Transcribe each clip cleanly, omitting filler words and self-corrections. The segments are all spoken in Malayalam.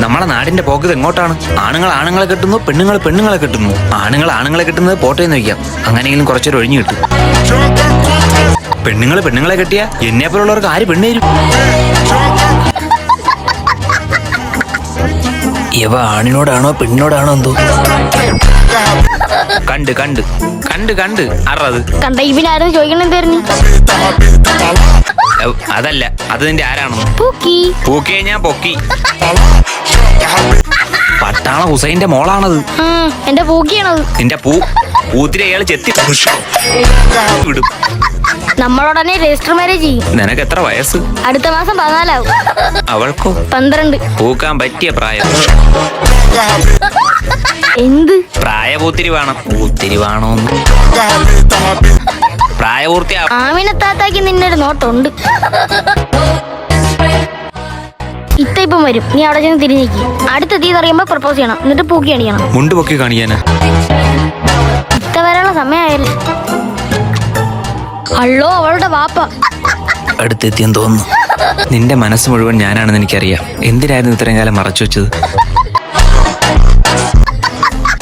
നമ്മളെ നാടിന്റെ പോക്കത് എങ്ങോട്ടാണ്? ആണുങ്ങൾ ആണുങ്ങളെ കെട്ടുന്നു, പെണ്ണുങ്ങൾ പെണ്ണുങ്ങളെ കെട്ടുന്നു. ആണുങ്ങൾ ആണുങ്ങളെ കെട്ടുന്നത് പോട്ടേന്ന് വയ്ക്കാം, അങ്ങനെയെങ്കിലും കുറച്ചൊരു ഒഴിഞ്ഞു കിട്ടും. പെണ്ണുങ്ങൾ പെണ്ണുങ്ങളെ കെട്ടിയ എന്നെ പോലുള്ളവർക്ക് ആര് പെണ്ണേരും? ഇവ ആണിനോടാണോ പെണ്ണിനോടാണോ എന്തോ? കണ്ട് കണ്ട് കണ്ട് കണ്ട് അറത് കണ്ട ഇവനാരും ചോദിക്കണെന്തായിരുന്നു? അതല്ല, അത് നിന്റെ ആരാണെന്ന്. പൂക്കിയെ ഞാൻ പൊക്കി. പട്ടാള ഹുസൈന്റെ മോളാണത്. എന്റെ പൂക്കിയാണത്. നിന്റെ പൂത്തിരി അയാൾ ചെത്തി വിടും. നമ്മളോടനെ രജിസ്റ്റർ മാരേജ് ചെയ്യും. നിനക്ക് എത്ര വയസ്സ്? അടുത്ത മാസം 14 ആവും. അവൾക്കോ? 12. പൂക്കാൻ പറ്റിയ പ്രായം. എന്ത് പ്രായപൂത്തിരി വേണം? പൂത്തിരി വേണോന്ന് പ്രായപൂർത്തി. ആമിനത്താത്താക്ക് നിന്നൊരു നോട്ടുണ്ട്. ഇപ്പം വരും, നീ അവിടെ ചെന്ന് തിരിഞ്ഞേക്ക്. അടുത്ത തീയതി അറിയുമ്പോ പ്രപ്പോസ് ചെയ്യണം, എന്നിട്ട് പൂക്കി അണിയണം. മുണ്ട് പൊക്കി കാണിക്കാനാ? ഇത്ത വരെയുള്ള സമയമായാലും. അല്ലോ അവളുടെ വാപ്പ അടുത്തെത്തിയെന്ന് തോന്നുന്നു. നിന്റെ മനസ്സ് മുഴുവൻ ഞാനാണെന്ന് എനിക്കറിയാം. എന്തിനായിരുന്നു ഇത്രയും കാലം മറച്ചു വെച്ചത്?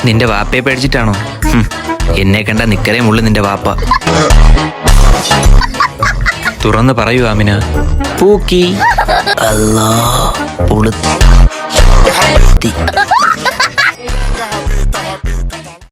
നിന്റെ വാപ്പയെ പേടിച്ചിട്ടാണോ? എന്നെ കണ്ട നിക്കരേ മുള്ളു നിന്റെ വാപ്പ. തുറന്ന് പറയൂ ആമിന. പൂക്കി. അല്ലാ.